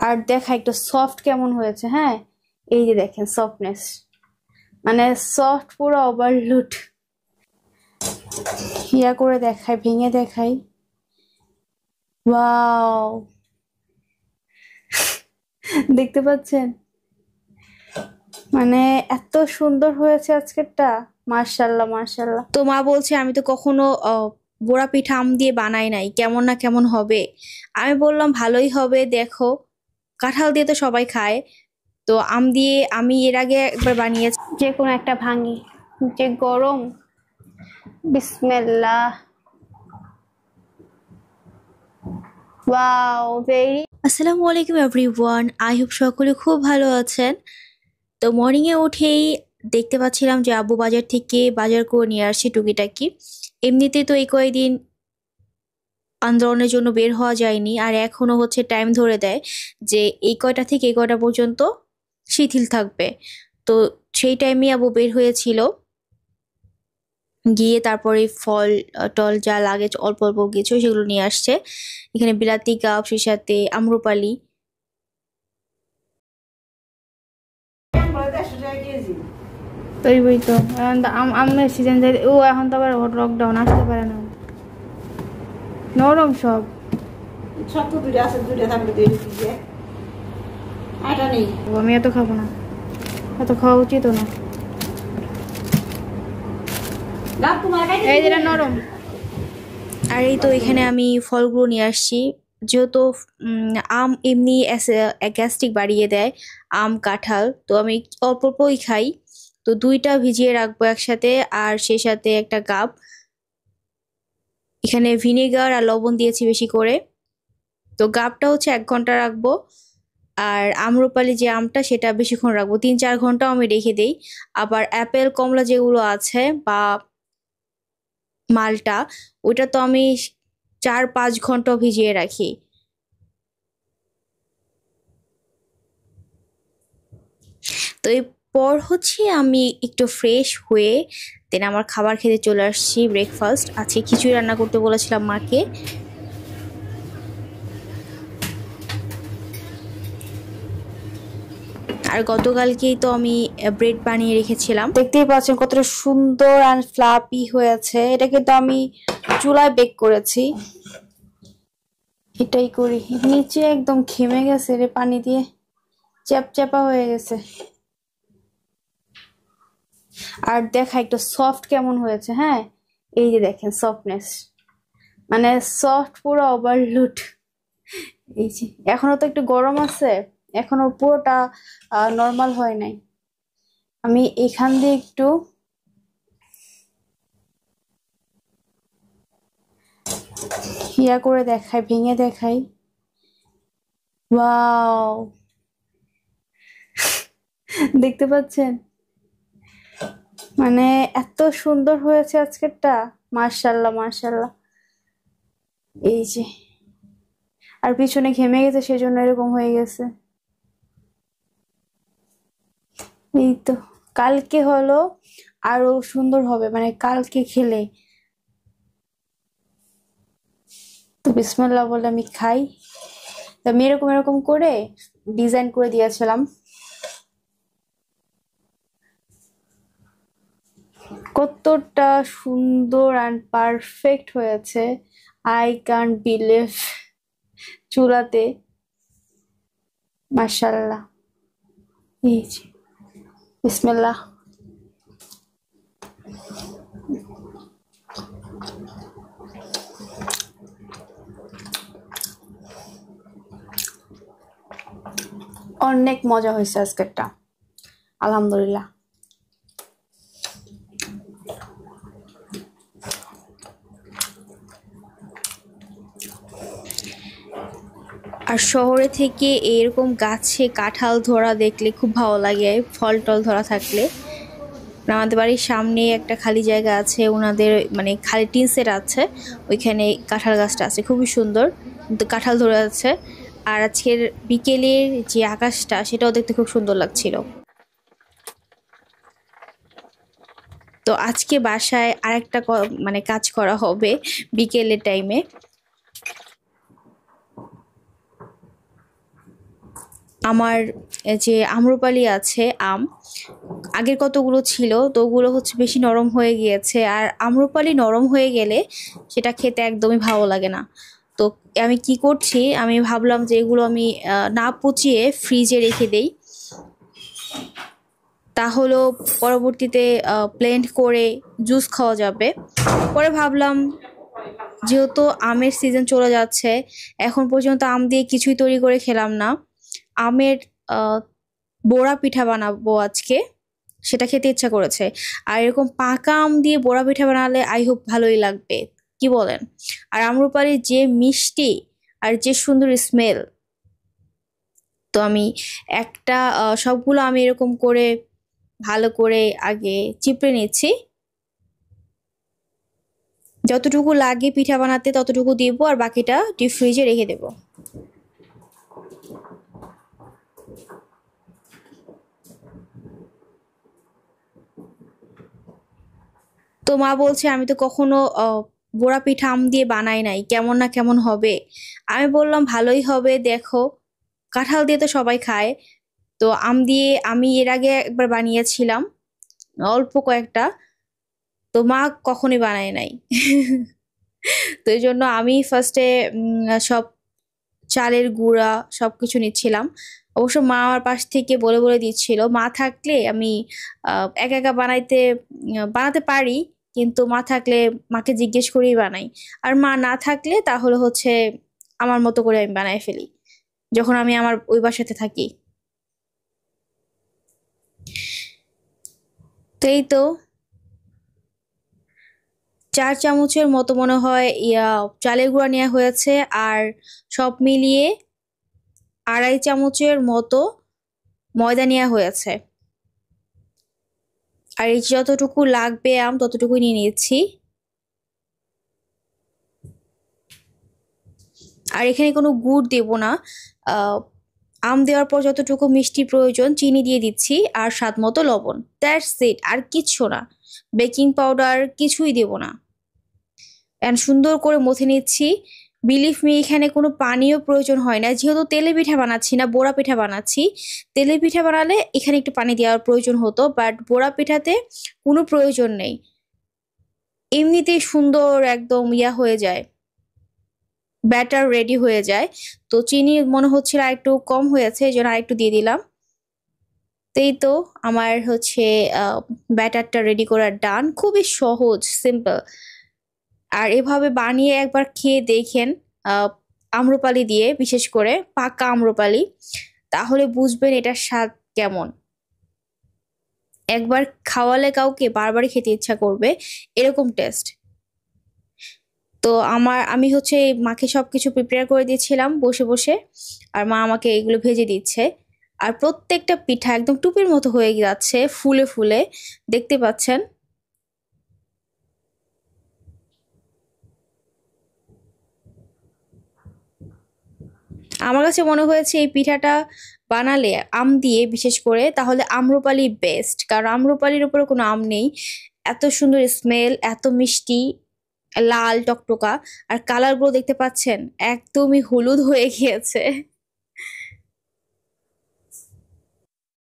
আর দেখা একটু সফট কেমন হয়েছে। হ্যাঁ, এই যে দেখেন সফটনেস, মানে সফট পুরো ওভারলোড। ইয়া করে দেখাই, ভেঙে দেখাই। ওয়াও, দেখতে পাচ্ছেন মানে এত সুন্দর হয়েছে আজকেরটা। মার্শাল্লাহ মার্শাল্লাহ। তো মা বলছে আমি তো কখনো বোড়া পিঠা আম দিয়ে বানাই নাই, কেমন না কেমন হবে। আমি বললাম ভালোই হবে, দেখো কাঁঠাল দিয়ে তো সবাই খায়, তো আম দিয়ে আমি এর আগে একবার বানিয়েছি। যে কোনো একটা ভাঙি, যে গরম। বিসমিল্লাহ। Wow, very. আসসালামু আলাইকুম এভরিওয়ান, আই হোপ সকলে খুব ভালো আছেন। তো মর্নিং এ উঠেই দেখতে পাচ্ছিলাম যে আব্বু বাজার থেকে বাজার করে নিয়ে আসছে টুকিটাকি। এমনিতে তো এই কয়েকদিন আন্দোলনের জন্য বের হওয়া যায়নি, আর এখনো হচ্ছে টাইম ধরে দেয় যে এই কয়টা থেকে এই কয়টা পর্যন্ত শিথিল থাকবে। তো সেই টাইমে আব্বু বের হয়েছিল, গিয়ে তারপরে ফল টল যা লাগে অল্প অল্প কিছু সেগুলো নিয়ে আসছে। এখানে বিলাতি কাপ, সেই সাথে আম্রপালি। ওই বই তো আমের সিজন, ও এখন তো আবার লকডাউন, আসতে পারে না। নরম সব। সব তো দূরে আছে, দূরে থাকলে দিয়ে আটা নেই। আমি এত খাবো না, এত খাওয়া উচিত না। এই যেটা নরম। আর এই তো এখানে আমি ফলগুলো নিয়ে আসছি, যেহেতু আম এমনি গ্যাস্ট্রিক বাড়িয়ে দেয়, আম কাঁঠাল তো আমি অল্প অল্পই খাই। তো দুইটা ভিজিয়ে রাখবো একসাথে, আর সেই সাথে একটা কাপ এখানে ভিনেগার আর লবণ দিয়েছি বেশি করে। তো গাবটা হচ্ছে 1 ঘন্টা রাখবো, আর আম্রপালি যে আমটা সেটা বেশিক্ষণ রাখবো, 3-4 ঘন্টাও আমি রেখে দেই। আবার অ্যাপেল কমলা যেগুলো আছে বা মালটা, ওইটা তো আমি 4-5 ঘন্টা ভিজিয়ে রাখি। তো এরপর হচ্ছে আমি একটু ফ্রেশ হয়ে দেন আমার খাবার খেতে চলে আসছি। ব্রেকফাস্ট আজকে খিচুড়ি রান্না করতে বলেছিলাম মাকে। আর গতকালকেই তো আমি ব্রেড বানিয়ে রেখেছিলাম, দেখতেই পাচ্ছেন কতটা সুন্দর আর ফ্লাপি হয়েছে। এটা কিন্তু আমি চুলায় বেক করেছি। এটাই করি, নিচে একদম ঘেমে গেছে রে, পানি দিয়ে চ্যাপচ্যাপা হয়ে গেছে। আর দেখা একটু সফট কেমন হয়েছে। হ্যাঁ, এই যে দেখেন সফটনেস, মানে সফট পুরো ওভারলোড। এই যে এখনো তো একটু গরম আছে, এখনো পুরোটা নর্মাল হয় নাই। আমি এখান দিয়ে একটু ইয়া করে দেখাই, ভেঙে দেখাই। ওয়াও, দেখতে পাচ্ছেন মানে এত সুন্দর হয়েছে আজকেরটা। মার্শাল্লাহ মার্শাল্লাহ। এই যে আর পিছনে ঘেমে গেছে, সেজন্য এরকম হয়ে গেছে। এই তো কালকে হলো আরো সুন্দর হবে, মানে কালকে খেলে। তো বিসমিল্লাহ বলে আমি খাই। তো আমি এরকম এরকম করে ডিজাইন করে দিয়েছিলাম। কতটা সুন্দর অ্যান্ড পারফেক্ট হয়েছে, আই ক্যান্ট বিলিভ। চুলাতে মাশাআল্লাহ। এই যে বিসমিল্লাহ। অনেক মজা হয়েছে আজকেরটা, আলহামদুলিল্লাহ। আর শহরে থেকে এরকম গাছে কাঁঠাল ধরা দেখলে খুব ভালো লাগে, ফল টল ধরা থাকলে। আমাদের বাড়ির সামনে একটা খালি জায়গা আছে, ওনাদের মানে খালি টিন সেট আছে, ওইখানে কাঁঠাল গাছটা আছে খুবই সুন্দর, কিন্তু কাঁঠাল ধরে আছে। আর আজকের বিকেলের যে আকাশটা সেটাও দেখতে খুব সুন্দর লাগছিল। তো আজকে বাসায় আরেকটা মানে কাজ করা হবে বিকেলের টাইমে। আমার যে আম্রপালি আছে আম, আগের কতগুলো ছিল তো ওগুলো হচ্ছে বেশি নরম হয়ে গিয়েছে, আর আম্রপালি নরম হয়ে গেলে সেটা খেতে একদমই ভালো লাগে না। তো আমি কি করছি, আমি ভাবলাম যে এগুলো আমি না পচিয়ে ফ্রিজে রেখে দেই, তাহলেও পরবর্তীতে ব্লেন্ড করে জুস খাওয়া যাবে। পরে ভাবলাম যেহেতু আমের সিজন চলে যাচ্ছে, এখন পর্যন্ত আম দিয়ে কিছুই তৈরি করে খেলাম না, আমের আহ, বড়া পিঠা বানাবো আজকে, সেটা খেতে ইচ্ছা করেছে। আর এরকম পাকা আম দিয়ে বড়া পিঠা বানালে আই হোপ ভালোই লাগবে, কি বলেন? আর আম্রপালির যে মিষ্টি আর যে সুন্দর স্মেল, তো আমি একটা সবগুলো আমি এরকম করে ভালো করে আগে চিপড়ে নিচ্ছি, যতটুকু লাগে পিঠা বানাতে ততটুকু দিব, আর বাকিটা ডিপ ফ্রিজে রেখে দেব। তো মা বলছে আমি তো কখনো বড়া পিঠা আম দিয়ে বানাই নাই, কেমন না কেমন হবে। আমি বললাম ভালোই হবে, দেখো কাঁঠাল দিয়ে তো সবাই খায়, তো আম দিয়ে আমি এর আগে একবার বানিয়েছিলাম অল্প কয়েকটা, তো মা কখনোই বানায় নাই। তো এই জন্য আমি ফার্স্টে সব চালের গুঁড়া সবকিছু নিচ্ছিলাম। অবশ্য মা আমার পাশ থেকে বলে বলে দিচ্ছিল, মা থাকলে আমি একা একা বানাতে পারি, কিন্তু মা থাকলে মাকে জিজ্ঞেস করেই বানাই। আর মা না থাকলে তাহলে হচ্ছে আমার মতো করে আমি বানাই ফেলি, যখন আমি আমার ওই বাসাতে থাকি। তো এই তো 4 চামচের মতো মনে হয় চালের গুঁড়া নেওয়া হয়েছে, আর সব মিলিয়ে 2.5 চামচের মতো ময়দা নেওয়া হয়েছে। আর এই যতটুকু লাগবে আম ততটুকু নিয়ে নিয়েছি। আর এখানে কোনো গুড় দেব না, আহ, আম দেওয়ার পর যতটুকু মিষ্টি প্রয়োজন চিনি দিয়ে দিচ্ছি, আর স্বাদ মতো লবণ, দ্যাটস ইট, আর কিচ্ছু না। বেকিং পাউডার কিছুই দেব না। এন্ড সুন্দর করে মথে নিচ্ছি। বিলিভ মি, এখানে কোনো পানিও প্রয়োজন হয় না, যেহেতু তেলে পিঠা বানাচ্ছি না, বোড়া পিঠা বানাচ্ছি। তেলে পিঠা বানালে এখানে একটু পানি দেওয়ার প্রয়োজন হতো, বাট বোড়া পিঠাতে কোনো প্রয়োজন নেই, এমনিতেই সুন্দর একদম হয়ে যায়, ব্যাটার রেডি হয়ে যায়। তো চিনি মনে হচ্ছিল আর একটু কম হয়েছে, এই জন্য আরেকটু দিয়ে দিলাম। তো এই তো আমার হচ্ছে ব্যাটারটা রেডি করার ডান, খুবই সহজ সিম্পল। আর এভাবে বানিয়ে একবার খেয়ে দেখেন, আহ, আম্রপালি দিয়ে, বিশেষ করে পাকা আম্রপালি, তাহলে বুঝবেন এটার স্বাদ কেমন। একবার খাওয়ালে কাউকে বারবারই খেতে ইচ্ছা করবে, এরকম টেস্ট। তো আমি হচ্ছে মাকে সবকিছু প্রিপেয়ার করে দিয়েছিলাম বসে বসে, আর মা আমাকে এগুলো ভেজে দিচ্ছে। আর প্রত্যেকটা পিঠা একদম টুপির মতো হয়ে যাচ্ছে, ফুলে ফুলে, দেখতে পাচ্ছেন। আমার কাছে মনে হয়েছে এই পিঠাটা বানালে আম দিয়ে, বিশেষ করে তাহলে আম্রপালি বেস্ট, কারণ আম্রপালির উপরে কোনো আম নেই। এত সুন্দর স্মেল, এত মিষ্টি, লাল টকটকা, আর কালার গুলো দেখতে পাচ্ছেন একদমই হলুদ হয়ে গিয়েছে।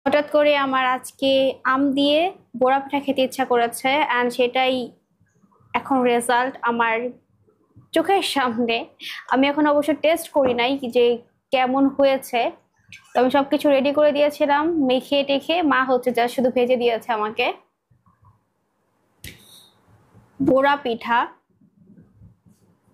হঠাৎ করে আমার আজকে আম দিয়ে বড়া পিঠা খেতে ইচ্ছা করেছে, অ্যান্ড সেটাই এখন রেজাল্ট আমার চোখের সামনে। আমি এখন অবশ্য টেস্ট করি নাই কি যে কেমন হয়েছে, তো আমি সবকিছু রেডি করে দিয়েছিলাম, মেখে টেখে মা হচ্ছে যা শুধু ভেজে দিয়েছে আমাকে। বড়া পিঠা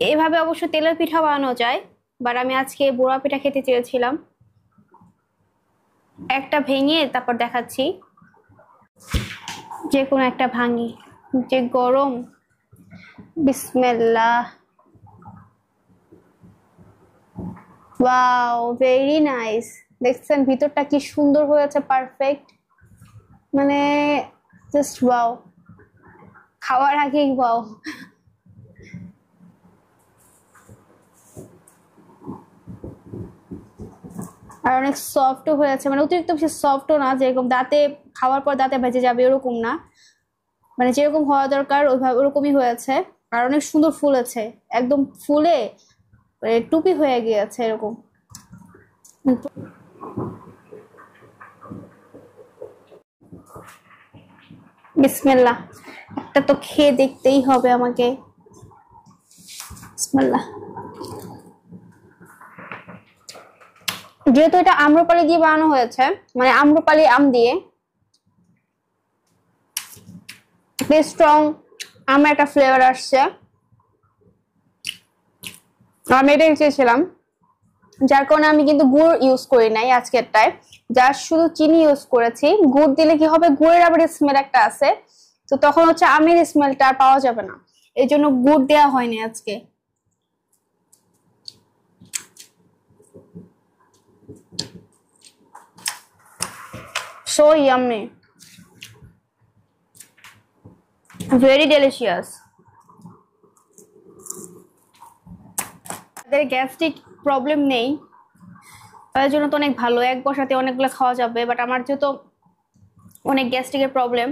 এভাবে অবশ্য তেলের পিঠা বানানো যায়, বাট আমি আজকে বড়া পিঠা খেতে চেয়েছিলাম। একটা ভেঙে তারপর দেখাচ্ছি, যে কোনো একটা ভাঙি, যে গরম। বিসমিল্লাহ। Wow, very nice. দেখছেন ভিতরটা কি সুন্দর হয়েছে, পারফেক্ট, মানে জাস্ট ওয়াও, খাওয়ার আগেই ওয়াও। আর অনেক সফটও হয়েছে, মানে অতিরিক্ত বেশি সফটও না, যেরকম দাঁতে খাওয়ার পর দাঁতে ভেজে যাবে এরকম না, মানে যেরকম হওয়া দরকার ওইভাবে ওরকমই হয়েছে। আর অনেক সুন্দর ফুলেছে, একদম ফুলে টুপি হয়ে গিয়েছে এরকম। বিসমিল্লাহ, একটা তো খেয়ে দেখতেই হবে আমাকে। বিসমিল্লাহ। যেহেতু এটা আম্রপালি দিয়ে বানানো হয়েছে, মানে আম্রপালি আম দিয়ে, বেশ স্ট্রং আমের একটা ফ্লেভার আসছে। আমি এটাই চেয়েছিলাম, যার কারণে আমি কিন্তু গুড় ইউজ করি নাই আজকেরটায়, জাস্ট শুধু চিনি ইউজ করেছি। গুড় দিলে কি হবে, গুড়ের আবার স্মেল একটা আছে, তো তখন হচ্ছে আমের স্মেলটা আর পাওয়া যাবে না, এই জন্য গুড় দেওয়া হয়নি আজকে। So yummy, very delicious. যাদের গ্যাস্ট্রিক প্রবলেম নেই তাদের জন্য তো অনেক ভালো, এক বসাতে অনেকগুলো খাওয়া যাবে। বাট আমার যেহেতু অনেক গ্যাস্ট্রিকের প্রবলেম,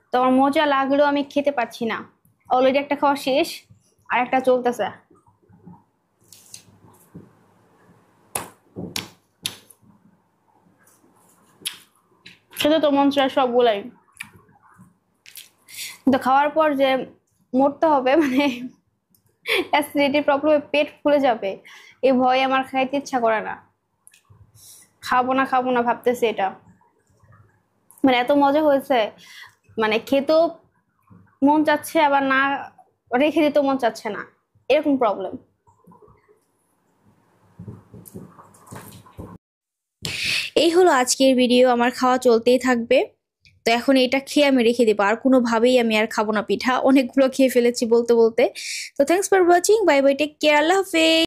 তো আমার মজা লাগলেও আমি খেতে পারছি না। অলরেডি একটা খাওয়া শেষ, আর একটা চলতেছে। খেতে তো মন চায় সবগুলাই, কিন্তু খাওয়ার পর যে মরতে হবে, মানে অ্যাসিডিটি প্রবলেমে পেট ফুলে যাবে, এই ভয়ে আমার খাইতে ইচ্ছা করে না। খাবো না খাবো না ভাবতেছি এটা, মানে এত মজা হয়েছে, মানে খেতেও মন চাচ্ছে, আবার না রেখে দিতেও মন চাচ্ছে না, এরকম প্রবলেম। এই হলো আজকের ভিডিও, আমার খাওয়া চলতেই থাকবে। তো এখন এটা খেয়ে আমি রেখে দেবো, আর কোনোভাবেই আমি আর খাবো না পিঠা, অনেকগুলো খেয়ে ফেলেছি বলতে বলতে। তো thanks for watching, bye bye, take care, আল্লাহ হাফেজ।